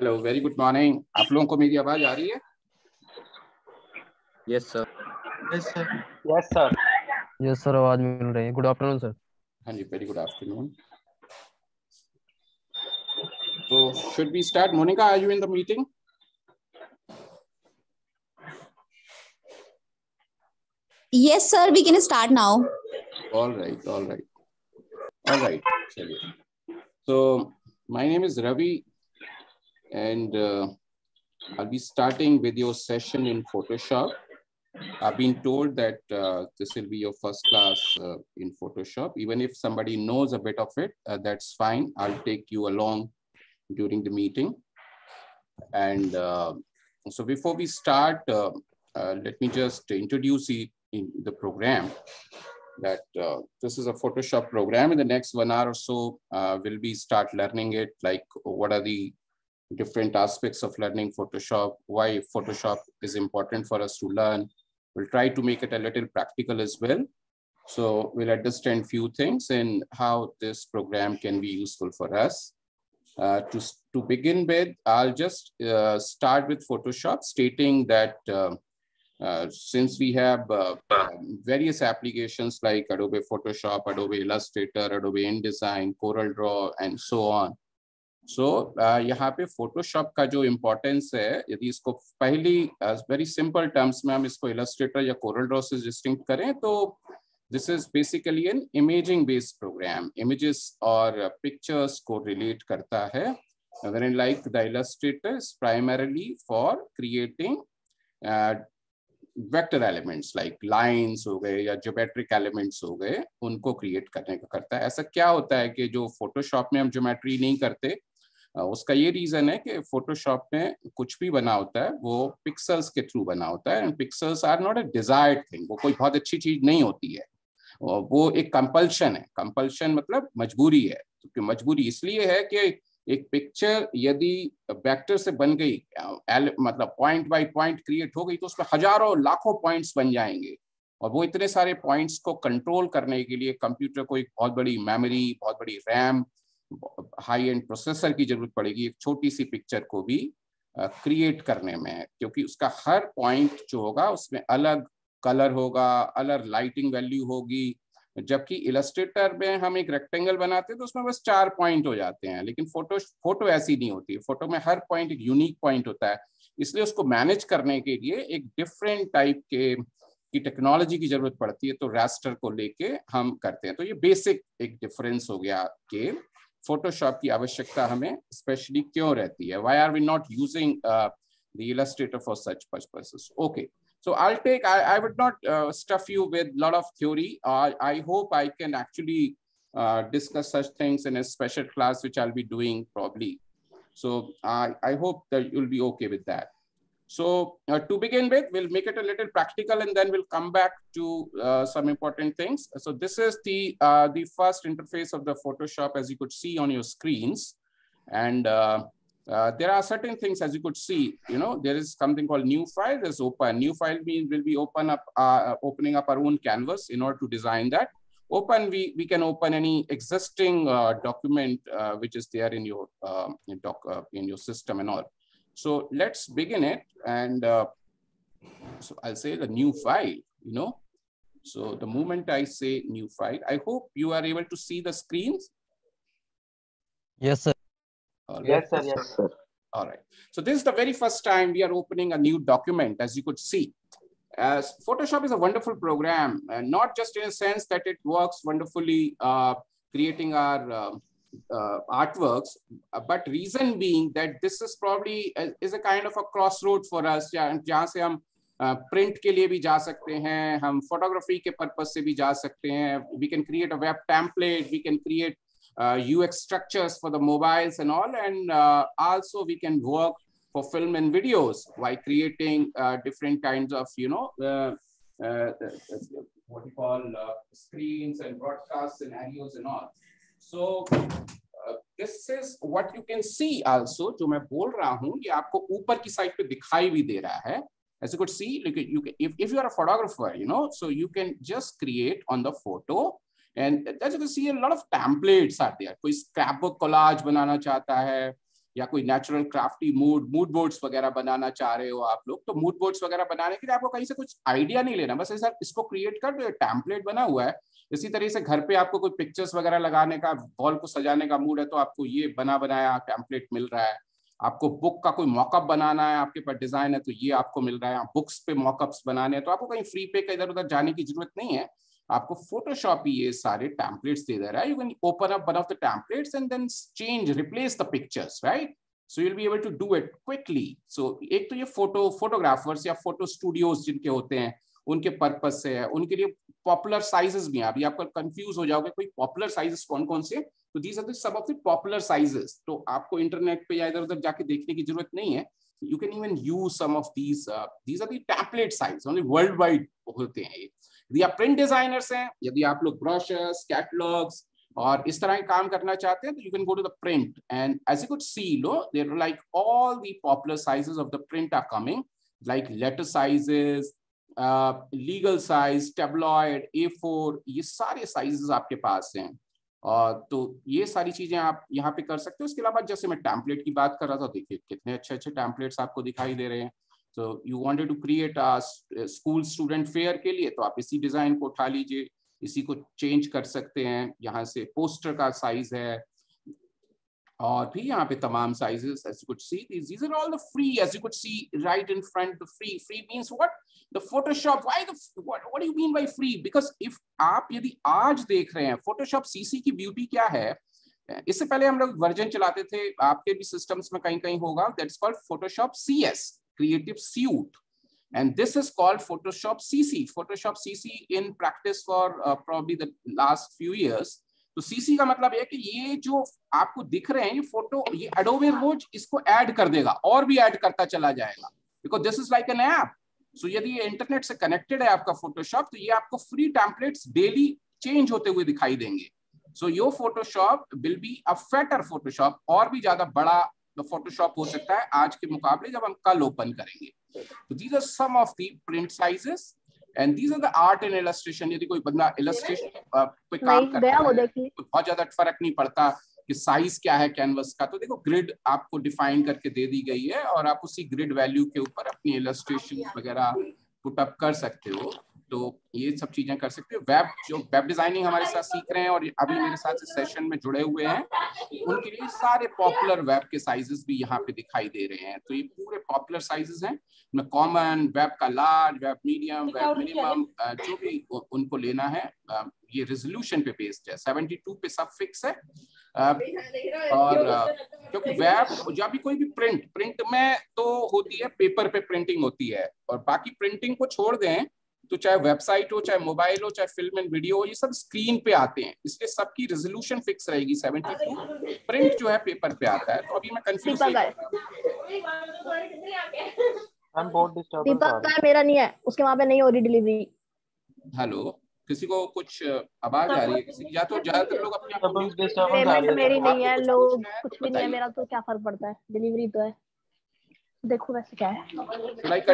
Hello, very good morning. आप लोगों को मेरी आवाज आ रही है? Yes sir. Yes sir. Yes sir. Yes sir, आवाज मिल रही है। Good afternoon sir. हाँ जी, वेरी गुड आफ्टरनून। तो should we start? Monika, are you in the meeting? Yes, sir, we can start now. All right, all right, all right. चलिए. So my name is Ravi, and I'll be starting with your session in Photoshop. I've been told that this will be your first class in Photoshop. Even if somebody knows a bit of it, that's fine. I'll take you along during the meeting. And so before we start, let me just introduce in the program that this is a Photoshop program. In the next 1 hour or so, we'll be start learning it, like what are the different aspects of learning Photoshop, why Photoshop is important for us to learn. We'll try to make it a little practical as well. So we'll understand few things and how this program can be useful for us. To begin with, I'll just start with Photoshop, stating that since we have various applications like Adobe Photoshop, Adobe Illustrator, Adobe InDesign, Corel Draw, and so on. So यहाँ पे Photoshop का जो importance है, यदि इसको पहली very simple terms में हम इसको Illustrator या Corel Draw से distinct करें, तो this is basically an imaging based program. Images और pictures को relate करता है. Wherein like the Illustrator is primarily for creating vector elements like lines हो गए या ज्योमेट्रिक एलिमेंट्स हो गए, उनको क्रिएट करने का करता है. ऐसा क्या होता है कि जो फोटोशॉप में हम ज्योमेट्री नहीं करते, उसका ये रीजन है कि फोटोशॉप में कुछ भी बना होता है वो पिक्सल्स के थ्रू बना होता है. And pixels are not a desired thing. वो कोई बहुत अच्छी चीज नहीं होती है, वो एक कंपल्शन है. कंपल्शन मतलब मजबूरी है. तो मजबूरी इसलिए है कि एक पिक्चर यदि वेक्टर से बन गई, मतलब पॉइंट बाय पॉइंट क्रिएट हो गई, तो उसमें हजारों लाखों पॉइंट्स बन जाएंगे. और वो इतने सारे पॉइंट्स को कंट्रोल करने के लिए कंप्यूटर को एक बहुत बड़ी मेमोरी, बहुत बड़ी रैम, हाई एंड प्रोसेसर की जरूरत पड़ेगी एक छोटी सी पिक्चर को भी क्रिएट करने में, क्योंकि उसका हर पॉइंट जो होगा उसमें अलग कलर होगा, अलग लाइटिंग वैल्यू होगी. जबकि इलस्ट्रेटर में हम एक रेक्टेंगल बनाते हैं तो उसमें बस 4 पॉइंट हो जाते हैं, लेकिन फोटो ऐसी नहीं होती. फोटो में हर पॉइंट एक यूनिक पॉइंट होता है. इसलिए उसको मैनेज करने के लिए एक डिफरेंट टाइप की टेक्नोलॉजी की जरूरत पड़ती है. तो रास्टर को लेके हम करते हैं. तो ये बेसिक एक डिफरेंस हो गया कि फोटोशॉप की आवश्यकता हमें स्पेशली क्यों रहती है. Why are we not using the illustrator for such purposes. Okay. So I would not stuff you with a lot of theory. I hope I can actually discuss such things in a special class, which I'll be doing probably. So I hope that you'll be okay with that. So to begin with, we'll make it a little practical and then we'll come back to some important things. So this is the first interface of the Photoshop, as you could see on your screens. And there are certain things, as you could see, there is something called new file. There's open. New file means will be opening up our own canvas. In order to design that open, we can open any existing document which is there in your in your system and all. So let's begin it. And so I'll say the new file. So the moment I say new file, I hope you are able to see the screens. Yes sir. Yes sir. Yes sir. All right. So this is the very first time we are opening a new document, as you could see. Photoshop is a wonderful program, not just in a sense that it works wonderfully creating our artworks, but reason being that this is probably is a kind of a crossroad for us. जहाँ से हम print के लिए भी जा सकते हैं, हम फोटोग्राफी के पर्पस से भी जा सकते हैं. We can create a web template, we can create UX structures for the mobiles and all, and also we can work for film and videos by creating different kinds of what you call screens and broadcast scenarios and all. So this is what you can see also. जो मैं बोल रहा हूँ ये आपको ऊपर की side पे दिखाई भी दे रहा है. As you could see, if you are a photographer, so you can just create on the photo. And as you can see, a lot of templates are there. कोई scrapbook collage बनाना चाहता है, या कोई नेचुरल क्राफ्टी मूड बोर्ड्स वगैरह बनाना चाह रहे हो आप लोग, तो मूड बोर्ड्स वगैरह बनाने के लिए आपको कहीं से कुछ आइडिया नहीं लेना, बस ऐसा इसको क्रिएट कर दो, टेम्पलेट बना हुआ है। इसी तरह से घर पे आपको कोई पिक्चर्स वगैरह लगाने का, वॉल को सजाने का मूड है, तो आपको ये बना बनाया टेम्पलेट मिल रहा है। आपको बुक का कोई मॉकअप बनाना है, आपके पास डिजाइन है, तो ये आपको मिल रहा है। बुक्स पे मॉकअप्स बनाने हैं तो आपको कहीं फ्री पे इधर उधर जाने की जरूरत नहीं है, आपको फोटोशॉप ही ये सारे टेम्पलेट्स दे दे रहा है। You can open up one of the templates and then change replace the pictures, right? So you'll be able to do it quickly. So एक तो ये फोटोग्राफर्स या फोटो स्टूडियोज जिनके होते हैं उनके पर्पज से है, उनके लिए पॉपुलर साइजेस भी हैं। अभी आपको कंफ्यूज हो जाओगे कोई पॉपुलर साइजेस कौन कौन से, तो these are the some of the popular sizes. तो आपको इंटरनेट पे या इधर उधर जाके देखने की जरूरत नहीं है, you can even use some of these are the template size, only world wide होते हैं। यदि आप प्रिंट डिजाइनर्स हैं, यदि आप लोग ब्रोशर्स, कैटलॉग्स और इस तरह के काम करना चाहते हैं, तो you can go to the print and as you could see, no there are like all the popular sizes of the print are coming, like letter sizes, legal size, tabloid, A4, ये सारे sizes आपके पास हैं। और तो ये सारी चीजें आप यहाँ पे कर सकते हो। उसके अलावा जैसे मैं टेम्पलेट की बात कर रहा था, देखिए कितने अच्छे अच्छे टेम्पलेट्स आपको दिखाई दे रहे हैं। तो you wanted to create a school student fair के लिए, तो आप इसी डिजाइन को उठा लीजिए, इसी को चेंज कर सकते हैं। यहाँ से पोस्टर का साइज है और भी यहाँ पे तमाम sizes, as you could see these are all the free, as you could see right in front. The free means what? The Photoshop, why what do you mean by free? Because if आप यदि आज देख रहे हैं Photoshop CC की beauty क्या है, इससे पहले हम लोग वर्जन चलाते थे, आपके भी सिस्टम्स में कहीं कहीं होगा, that's called Photoshop CS, Creative Suite, and this is called Photoshop CC. Photoshop CC in practice for probably the last few years. तो CC का मतलब है कि ये जो आपको दिख रहे हैं ये फोटो, ये Adobe रोज इसको ऐड कर देगा और भी ऐड करता चला जाएगा, because this is like an app. So यदि ये इंटरनेट से कनेक्टेड है आपका फोटोशॉप, तो ये आपको फ्री टेम्पलेट्स डेली चेंज होते हुए दिखाई देंगे। So your Photoshop will be a better Photoshop, और भी ज्यादा बड़ा फोटोशॉप हो सकता है आज के मुकाबले जब हम कल ओपन करेंगे। तो these are some of the print sizes and these are the art and illustration. यदि कोई बंदा इलस्ट्रेशन पे काम करता है तो बहुत ज्यादा फर्क नहीं पड़ता कि साइज क्या है कैनवस का, तो देखो ग्रिड आपको डिफाइन करके दे दी गई है और आप उसी ग्रिड वैल्यू के ऊपर अपनी इलस्ट्रेशन वगैरह पुट अप कर सकते हो। तो ये सब चीजें कर सकते हो। जो वेब डिजाइनिंग हमारे साथ सीख रहे हैं और अभी मेरे साथ इस सेशन में जुड़े हुए हैं, उनके लिए सारे पॉपुलर वेब के साइजेस भी यहाँ पे दिखाई दे रहे हैं। तो ये पूरे पॉपुलर साइजेस हैं, कॉमन, वेब का large, web medium, web minimum, जो भी उनको लेना है। ये रेजोल्यूशन पे बेस्ड है, 72 पे सब फिक्स है। और क्योंकि वेब जब भी कोई भी प्रिंट में तो होती है, पेपर पे प्रिंटिंग होती है, और बाकी प्रिंटिंग को छोड़ दें तो चाहे वेबसाइट हो, चाहे मोबाइल हो, चाहे फिल्म एंड वीडियो हो, ये सब स्क्रीन पे आते हैं, इसलिए सबकी रेजोल्यूशन फिक्स रहेगी 72। प्रिंट जो है पेपर पे आता है। तो अभी मैं कंफ्यूज दीपक का मेरा नहीं है, उसके वहां पे नहीं हो रही डिलीवरी। हेलो, किसी को कुछ आवाज आ रही है किसी की? या तो ज्यादातर लोग अपनी पेमेंट मेरी नहीं है, लोग कुछ भी नहीं है मेरा, तो क्या फर्क पड़ता है, डिलीवरी तो है। देखो वैसे क्या है,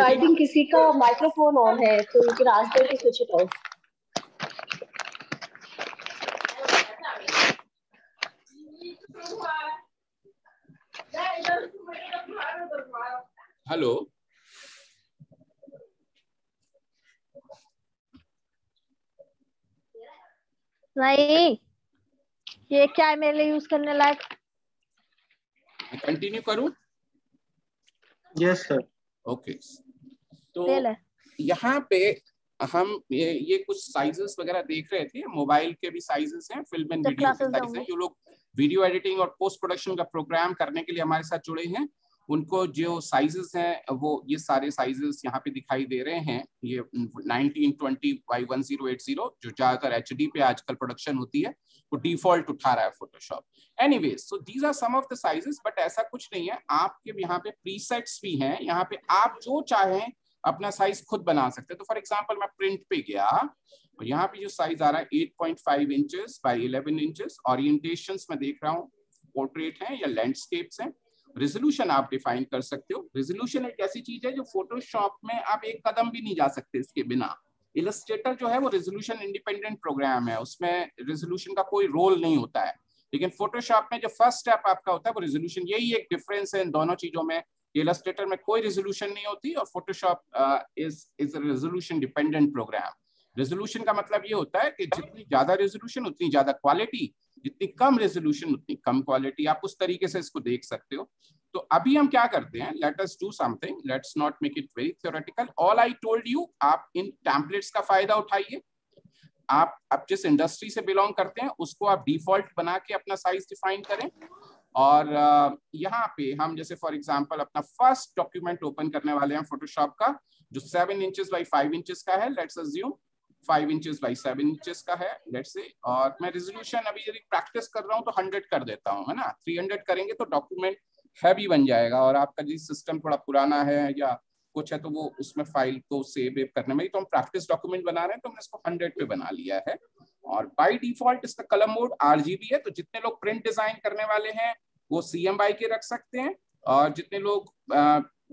आई थिंक किसी का माइक्रोफोन ऑन है, तो you can ask them to switch it off. Hello, नहीं ये क्या है मेरे लिए यूज करने लायक? कंटिन्यू करूं? Yes sir. ओके, तो यहाँ पे हम ये कुछ साइजेस वगैरह देख रहे थे। मोबाइल के भी साइजेस हैं, फिल्म एंड वीडियो के साइजेस हैं। जो लोग वीडियो एडिटिंग और पोस्ट प्रोडक्शन का प्रोग्राम करने के लिए हमारे साथ जुड़े हैं, उनको जो साइजेस हैं वो ये सारे साइजेस यहाँ पे दिखाई दे रहे हैं। ये 1920x1080 जो ज्यादातर HD पे आजकल प्रोडक्शन होती है, वो डिफॉल्ट उठा रहा है Photoshop. Anyways, so these are some of the sizes, but ऐसा कुछ नहीं है, आपके यहाँ पे प्रीसेट्स भी हैं। यहाँ पे आप जो चाहें अपना साइज खुद बना सकते हैं। तो फॉर एग्जाम्पल मैं प्रिंट पे गया, और यहाँ पे जो साइज आ रहा है 8.5 इंचेस बाई 11 इंचेस। ओरिएंटेशंस में देख रहा हूँ पोर्ट्रेट है या लैंडस्केप्स हैं। रेजोल्यूशन आप डिफाइन कर सकते हो। रेजोल्यूशन एक ऐसी चीज है जो फोटोशॉप में आप एक कदम भी नहीं जा सकते इसके बिना। इलस्ट्रेटर जो है वो रेजोल्यूशन इंडिपेंडेंट प्रोग्राम है, उसमें रेजोल्यूशन का कोई रोल नहीं होता है। लेकिन फोटोशॉप में जो फर्स्ट स्टेप आपका होता है वो रेजोल्यूशन, यही एक डिफरेंस है इन दोनों चीजों में। इलस्ट्रेटर में कोई रेजोल्यूशन नहीं होती और Photoshop is a resolution dependent program. Resolution का मतलब ये होता है कि जितनी ज्यादा रेजोल्यूशन उतनी ज्यादा क्वालिटी, जितनी कम रेजोल्यूशन उतनी कम क्वालिटी। आप उस तरीके से इसको देख सकते हो। तो अभी हम क्या करते हैं, let us do something, let's not make it very theoretical. All I told you, आप इन टेम्पलेट्स का फायदा उठाइए। आप जिस इंडस्ट्री से बिलोंग करते हैं उसको आप डिफॉल्ट बना के अपना साइज डिफाइन करें। और यहाँ पे हम जैसे फॉर एग्जांपल अपना फर्स्ट डॉक्यूमेंट ओपन करने वाले हैं फोटोशॉप का, जो 7 इंचेस बाई 5 इंचेस का है। Let's assume 5 inches by 7 inches का है, लेट्स से। और मैं रेजोल्यूशन अभी यदि प्रैक्टिस कर रहा हूँ तो 100 कर देता हूँ, है ना। 300 करेंगे तो डॉक्यूमेंट हैवी बन जाएगा, और आपका जिस सिस्टम थोड़ा पुराना है या कुछ है तो वो उसमें फाइल को सेव करने में, तो हम प्रैक्टिस डॉक्यूमेंट बना रहे हैं तो हमने इसको 100 पे बना लिया है। और बाय डिफॉल्ट इसका कलर मोड RGB है। तो जितने लोग प्रिंट डिजाइन करने वाले हैं वो CMYK के रख सकते हैं, और जितने लोग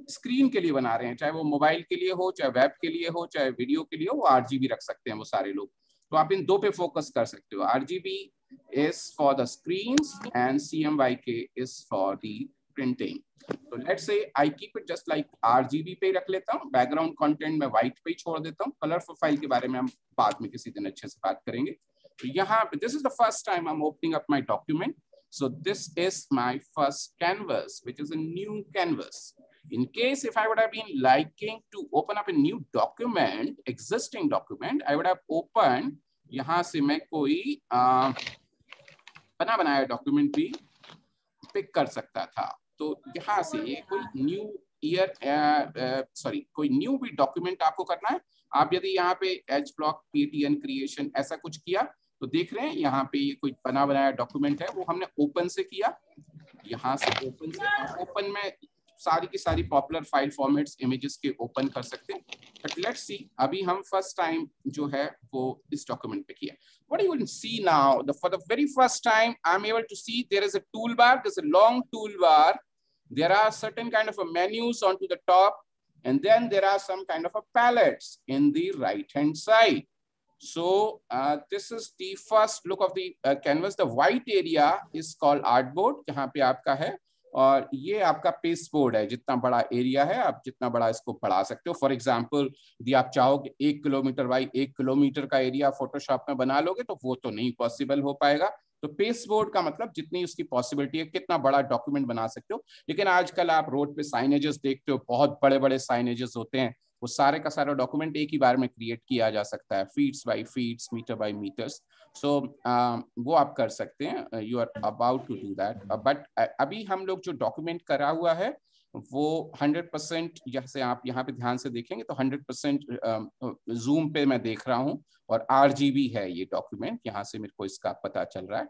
स्क्रीन के लिए बना रहे हैं, चाहे वो मोबाइल के लिए हो, चाहे वेब के लिए हो, चाहे वीडियो के लिए हो, वो RGB रख सकते हैं वो सारे लोग। तो आप इन दो पे फोकस कर सकते हो। RGB is for the screens and CMYK is for the printing. तो let's say I keep it just like RGB पे रख लेता हूँ। बैकग्राउंड कंटेंट में व्हाइट पे छोड़ देता हूँ। कलर प्रोफाइल के बारे में हम बाद में किसी दिन अच्छे से बात करेंगे। तो यहाँ पे this is the first time I am opening up my document. So this is my first canvas, which is a new canvas. In case if I would have been liking to open up a new document, existing document, I would have opened, यहाँ से मैं कोई बना बनाया document भी pick कर सकता था। तो यहाँ से ये कोई न्यू ईयर कोई न्यू भी डॉक्यूमेंट आपको करना है। आप यदि यहाँ पे एच ब्लॉक PTN क्रिएशन ऐसा कुछ किया तो देख रहे हैं यहाँ पे ये कोई बना बनाया डॉक्यूमेंट है, वो हमने ओपन से किया। यहाँ से ओपन में सारी की सारी पॉपुलर फाइल फॉर्मेट्स इमेजेस के ओपन कर सकते हैं। बट लेट्स सी, अभी हम फर्स्ट टाइम जो है वो इस डॉक्यूमेंट पे किया। What you will see now, for the very first time, I'm able to see there is a toolbar. There's a long toolbar. There are certain kind of a menus onto the top, and then there are some kind of a palettes in the right-hand side. So this is the first look of the canvas. The white area is called artboard, जहाँ पे आपका है, और ये आपका paste board है। जितना बड़ा एरिया है आप जितना बड़ा इसको बढ़ा सकते हो। फॉर एग्जांपल यदि आप चाहो कि 1 किलोमीटर बाई 1 किलोमीटर का एरिया फोटोशॉप में बना लोगे तो वो तो नहीं पॉसिबल हो पाएगा। तो पेस्ट बोर्ड का मतलब जितनी उसकी पॉसिबिलिटी है, कितना बड़ा डॉक्यूमेंट बना सकते हो। लेकिन आजकल आप रोड पे साइनेजेस देखते हो, बहुत बड़े बड़े साइनेजेस होते हैं, वो सारे का सारा डॉक्यूमेंट एक ही बार में क्रिएट किया जा सकता है, feets by feets, metre by metres. So वो आप कर सकते हैं, you are about to do that. But अभी हम लोग जो डॉक्यूमेंट करा हुआ है वो 100%, जैसे आप यहाँ पे ध्यान से देखेंगे तो 100% जूम पे मैं देख रहा हूँ, और RGB है ये डॉक्यूमेंट, यहाँ से मेरे को इसका पता चल रहा है।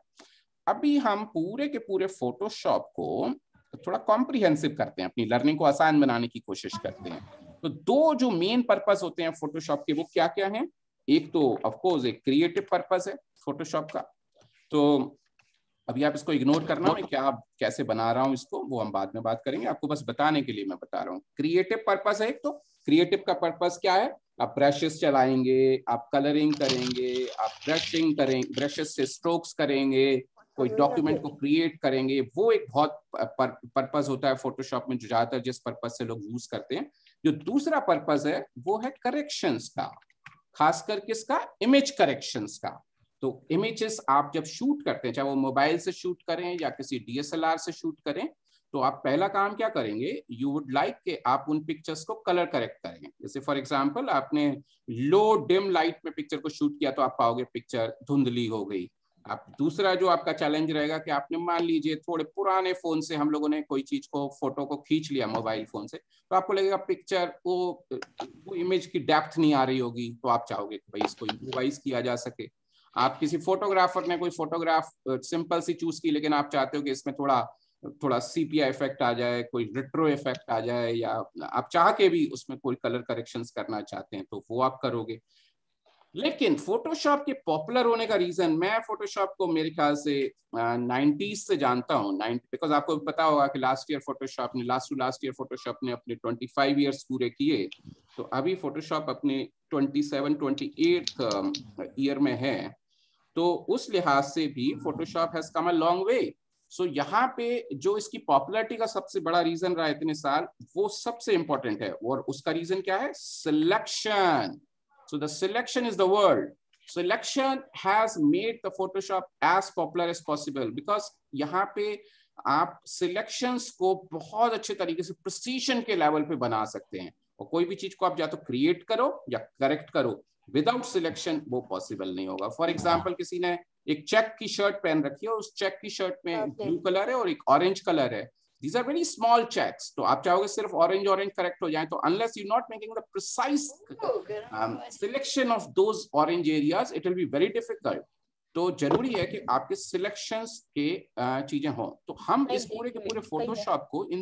अभी हम पूरे के पूरे फोटोशॉप को थोड़ा कॉम्प्रिहेंसिव करते हैं, अपनी लर्निंग को आसान बनाने की कोशिश करते हैं। तो दो जो मेन पर्पस होते हैं फोटोशॉप के, वो क्या क्या हैं? एक तो ऑफ कोर्स एक क्रिएटिव पर्पस है फोटोशॉप का, तो अभी आप इसको इग्नोर करना, मैं क्या कैसे बना रहा हूँ इसको वो हम बाद में बात करेंगे। आपको बस बताने के लिए मैं बता रहा हूँ। क्रिएटिव पर्पस है एक, तो क्रिएटिव का पर्पस क्या है? आप ब्रशेस चलाएंगे, आप कलरिंग करेंगे, आप ब्रशिंग करेंगे, ब्रशेस से स्ट्रोक्स करेंगे, कोई डॉक्यूमेंट को क्रिएट करेंगे। वो एक बहुत पर्पस होता है फोटोशॉप में, जो ज्यादातर जिस पर्पस से लोग यूज करते हैं। जो दूसरा पर्पस है वो है करेक्शंस का, खासकर किसका? इमेज करेक्शंस का। तो इमेजेस आप जब शूट करते हैं, चाहे वो मोबाइल से शूट करें या किसी DSLR से शूट करें, तो आप पहला काम क्या करेंगे? यू वुड लाइक कि आप उन पिक्चर्स को कलर करेक्ट करेंगे। जैसे फॉर एग्जांपल आपने लो डिम लाइट में पिक्चर को शूट किया तो आप पाओगे पिक्चर धुंधली हो गई। आप दूसरा जो आपका चैलेंज रहेगा कि आपने मान लीजिए थोड़े पुराने फोन से हम लोगों ने कोई चीज को, फोटो को खींच लिया मोबाइल फोन से, तो आपको लगेगा पिक्चर वो इमेज की डेप्थ नहीं आ रही होगी, तो आप चाहोगे कि भाई इसको इम्प्रोवाइज किया जा सके। आप किसी फोटोग्राफर ने कोई फोटोग्राफ सिंपल सी चूज की, लेकिन आप चाहते हो कि इसमें थोड़ा CPI इफेक्ट आ जाए, कोई रिट्रो इफेक्ट आ जाए, या आप चाह के भी उसमें कोई कलर करेक्शंस करना चाहते हैं तो वो आप करोगे। लेकिन फोटोशॉप के पॉपुलर होने का रीजन, मैं फोटोशॉप को मेरे ख्याल से 90s से जानता हूँ, बिकॉज आपको पता होगा कि लास्ट ईयर फोटोशॉप ने अपने 25 ईयर्स पूरे किए। तो अभी फोटोशॉप अपने 27-28 ईयर में है। तो उस लिहाज से भी Photoshop has come a long way. So यहाँ पे जो इसकी पॉपुलैरिटी का सबसे बड़ा रीजन रहा है इतने साल, वो सबसे इंपॉर्टेंट है, और उसका रीजन क्या है? Selection. So the selection is the word. Selection has made the Photoshop as popular as possible, because यहाँ पे आप सिलेक्शंस को बहुत अच्छे तरीके से प्रिसीजन के लेवल पे बना सकते हैं, और कोई भी चीज को आप या तो क्रिएट करो या करेक्ट करो, विदाउट सिलेक्शन वो पॉसिबल नहीं होगा। फॉर एग्जाम्पल, किसी ने एक चेक की शर्ट पहन रखी है, उस चेक की शर्ट में ब्लू कलर है और एक ऑरेंज कलर है, these are very small checks, तो आप चाहोगे सिर्फ ऑरेंज करेक्ट हो जाए, तो unless you're not making the precise selection of those orange areas, it will be very difficult। तो जरूरी है कि आपके सिलेक्शंस के चीजें हों। तो हम इस पूरे के पूरे फोटोशॉप को इन